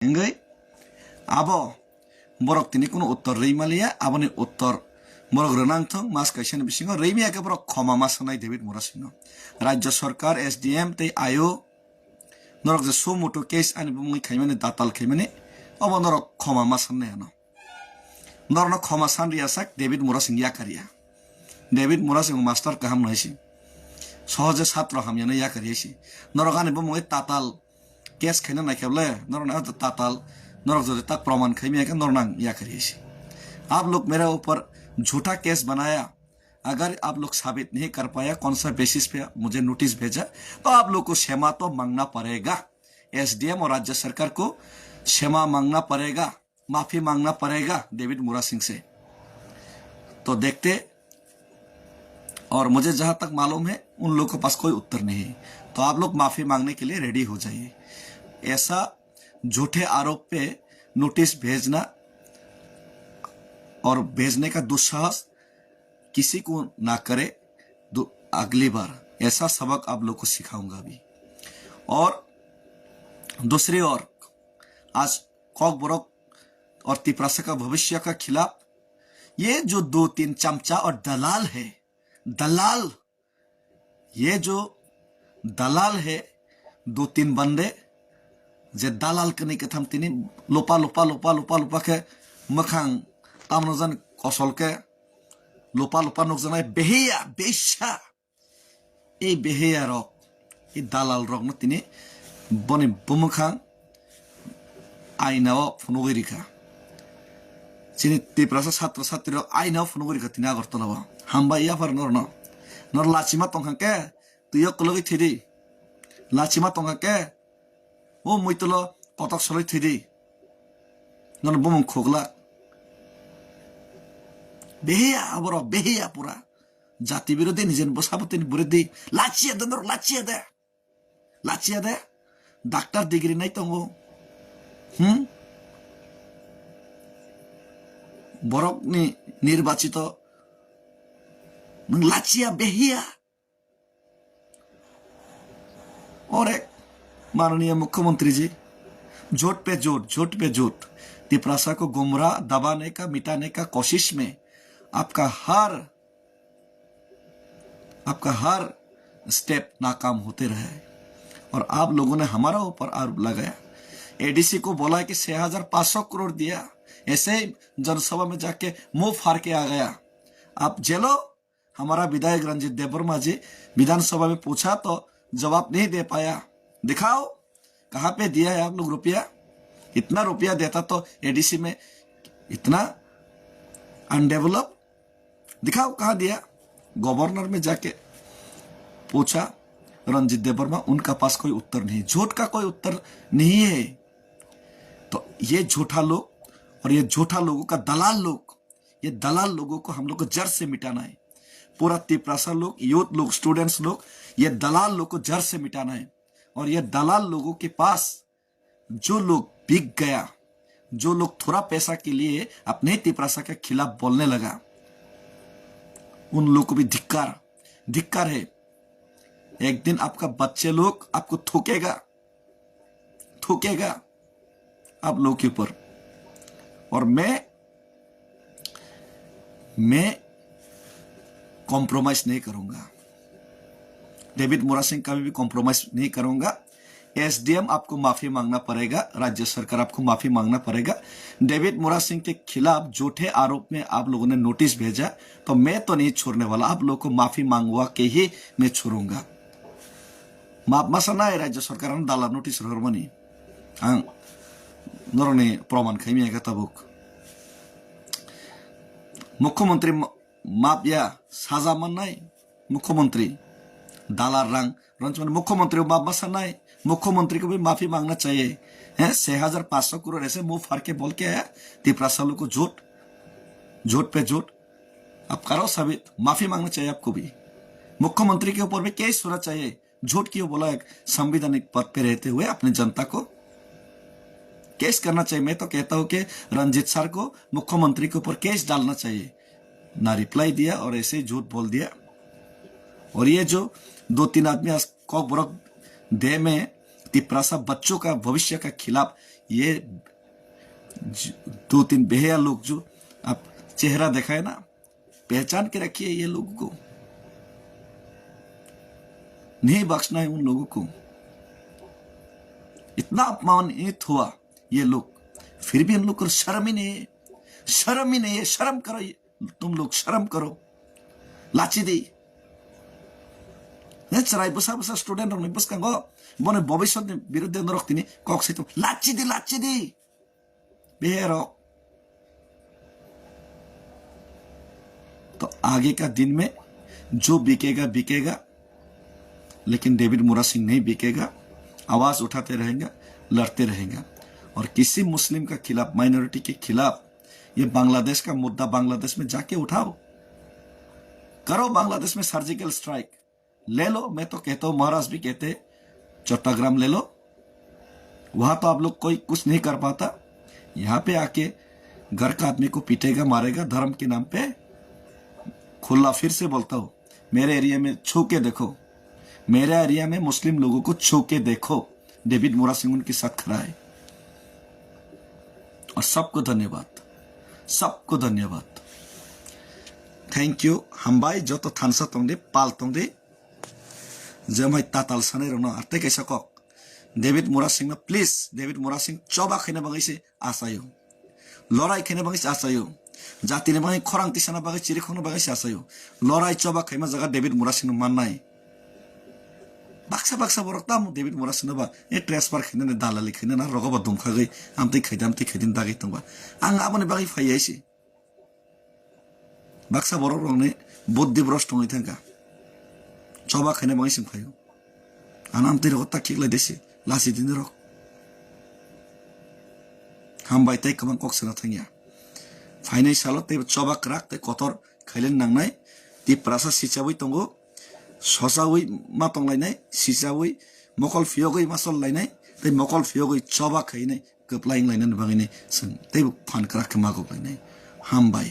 Enggak, abo borok tini kuno uttor reimalia, aboni uttor borok renang thong mas kaisian bisingo reimia ke borok khoma masanai David Murasingno. Rajya Sarkar SDM te ayo norok je somoto case ani bumui khaimani datal khaimani abo norok khoma masanai ano. Norno khoma san riasak David Murasing yakaria. David Murasing master kaham naisi. Sohoje satro hamyana yakariasi. Norok ani bumui tatal केस खेना ना खेवले नरना तो ताताल नरक जो तक प्रमाण खेमिया का नरना या करिए आप लोग मेरे ऊपर झूठा केस बनाया अगर आप लोग साबित नहीं कर पाया कौन सा बेसिस पे मुझे नोटिस भेजा तो आप लोग को क्षमा तो मांगना पड़ेगा एसडीएम और राज्य सरकार को क्षमा मांगना पड़ेगा माफी मांगना पड़ेगा डेविड मुरा सिंह से तो देखते और मुझे जहां तक मालूम है उन लोगों के पास कोई उत्तर नहीं तो आप लोग माफी मांगने के लिए रेडी हो जाइए ऐसा झूठे आरोप पे नोटिस भेजना और भेजने का दुस्साहस किसी को ना करे अगली बार ऐसा सबक आप लोग को सिखाऊंगा अभी और दूसरी ओर आज कॉकबोरक और तिपरासा का भविष्य का खिलाफ ये जो 2-3 चमचा और दलाल है दलाल ये जो दलाल है 2-3 बंदे जे दालाल कने के थम तिनी लोपा लोपा लोपा लोपा लोपा के मखां तामनजन कौशल के लोपा लोपा नोकजना बेहिया बेशा ए बेहिया रक ए दालाल रक न तिनी बने बुमखां आइनाव फुनुगरिखा चिनी तिप्रासा छात्र छात्री रक आइनाव फुनुगरिखा तिनी आगरतलाव हामबा याफार नर लाचिमा तंखा के तुय कलगि थिदि लाचिमा तंखा के ओ मुइतलो कतक सलै थिदि नन बुमं खोगला बेहिया अबर बेहिया पुरा जाति विरोधी निजेन बसाबतिन विरोधी लाचिया दे डाक्टर डिग्री नाइ तंगो बरकनि निर्वाचित नों लाचिया बेहिया और एक माननीय मुख्यमंत्री जी झूठ पे झूठ तिपरासा को गुमराह दबाने का मिटाने का कोशिश में आपका हर स्टेप नाकाम होते रहे और आप लोगों ने हमारा ऊपर आरोप लगाया एडीसी को बोला कि 6,500 करोड़ दिया ऐसे जनसभा में जाके मुंह फाड़ के आ गया आप जेलो हमारा विधायक रंजीत देबवर्मा जी विधानसभा में पूछा तो जवाब नहीं दे पाया दिखाओ कहां पे दिया है आप लोग रुपया इतना रुपया देता तो एडीसी में इतना अनडेवलप दिखाओ कहां दिया गवर्नर में जाके पूछा रंजीत देबवर्मा उनका पास कोई उत्तर नहीं झूठ का कोई उत्तर नहीं है तो ये झूठा लोग और ये झूठा लोगों का दलाल लोग ये दलाल लोगों को हम लोग को जड़ से मिटाना है पूरा तिपरासा लोग यूथ लोग स्टूडेंट्स लोग ये दलाल लोग को जड़ से मिटाना है और ये दलाल लोगों के पास जो लोग बिक गया जो लोग थोड़ा पैसा के लिए अपने तिपरासा के खिलाफ बोलने लगा उन लोगों को भी धिक्कार है एक दिन आपका बच्चे लोग आपको थूकेगा आप लोगों के ऊपर और मैं कॉम्प्रोमाइज नहीं करूंगा डेविड मुरा सिंह का भी कॉम्प्रोमाइज नहीं करूंगा एसडीएम आपको माफी मांगना पड़ेगा राज्य सरकार आपको माफी मांगना पड़ेगा डेविड मुरा सिंह के खिलाफ झूठे आरोप में आप लोगों ने नोटिस भेजा तो मैं तो नहीं छोड़ने वाला आप लोगों को माफी मांगवा के ही मैं छोड़ूंगा माफ मसाना है राज्य सरकार दाला नोटिस हरमनी आं नरने प्रमाण खाइमिया तबुक मुख्यमंत्री माप या साजा माननाय मुख्यमंत्री दाला रंग रंजन मुख्यमंत्री माप मसानाय मुख्यमंत्री को भी माफी मांगना चाहिए है 6,500 करोड़ ऐसे मुंह फाड़ के बोल के आया तिपरासा को झूठ पे झूठ आप करो साबित माफी मांगना चाहिए आपको भी मुख्यमंत्री के ऊपर भी केस होना चाहिए झूठ क्यों बोला एक संवैधानिक पद पे रहते हुए अपने जनता को केस करना चाहिए मैं तो कहता हूं कि रंजीत सर को मुख्यमंत्री के ऊपर केस डालना चाहिए ना रिप्लाई दिया और ऐसे ही झूठ बोल दिया और ये जो 2-3 आदमी कॉकबोरक दे में तिपरासा बच्चों का भविष्य का खिलाफ ये 2-3 बेहया लोग जो आप चेहरा दिखाए ना, पहचान के रखिए ये लोगों को, नहीं बख्शना है उन लोगों को। इतना अपमानित हुआ ये लोग, फिर भी इन लोग को शर्म ही नहीं है, शर्म ही नहीं है। शर्म करो, तुम लोग शर्म करो। लाची दी चराई बसा बसा स्टूडेंट रंग बस कंगो बने भविष्य विरुद्ध रखती कॉक से तुम लाची दी बेरो। तो आगे का दिन में जो बिकेगा बिकेगा, लेकिन डेविड मोरा सिंह नहीं बिकेगा। आवाज उठाते रहेंगे, लड़ते रहेंगे, और किसी मुस्लिम का खिलाफ, माइनॉरिटी के खिलाफ, ये बांग्लादेश का मुद्दा बांग्लादेश में जाके उठाओ, करो बांग्लादेश में सर्जिकल स्ट्राइक ले लो। मैं तो कहता हूं, महाराज भी कहते चट्टाग्राम ले लो, वहां तो आप लोग कोई कुछ नहीं कर पाता। यहां पे आके घर का आदमी को पीटेगा, मारेगा धर्म के नाम पे। खुला फिर से बोलता हूं, मेरे एरिया में छू के देखो, मेरे एरिया में मुस्लिम लोगों को छू के देखो, डेविड मोरा सिंह उनके साथ खड़ा है। और सबको धन्यवाद, सबको धन्यवाद, थैंक यू। हमबाई जो तो थानसा तोंदे पाल तोंदे जमाई ताताल सने रोना आते कैसा को डेविड मोरा सिंह में प्लीज डेविड मोरा सिंह चौबा खेने बगै से आसायो, लड़ाई खेने बगै से आसायो, जाति ने बगै खरांग तिसाना बगै चिरी खोनो बगै से आसायो, लड़ाई चौबा खेमा जगह डेविड मोरा सिंह मानना है। बाक्सा बाक्सा बरकता हम डेविड मोरा सिंह बा ए ट्रांसफर खेने ने दालाली खेने ना रगबा दुमखा गई आमते खैदिन दागै तंबा आं आबने बगै फाइयाइसे बाक्सा बर रंगने बुद्धि भ्रष्ट होई थांगा चौबा खेने बगै सिं फायो आनाम तेरे होता किकला देसे लासी दिन रक हम बाइताई कमान कक सना थांगिया फाइनाइ सालो ते चौबा क्राक ते कतर खैलेन नांनाय ति प्रासा सिचाबै तंगो ससावै मा तंलायनाय सिचाबै मकल फियोगै मासल लायनाय ते मकल फियोगै चौबा खैनाय कप्लाइं लायनाय बगैने जों ते फान क्राक मागो लायनाय हम बाइ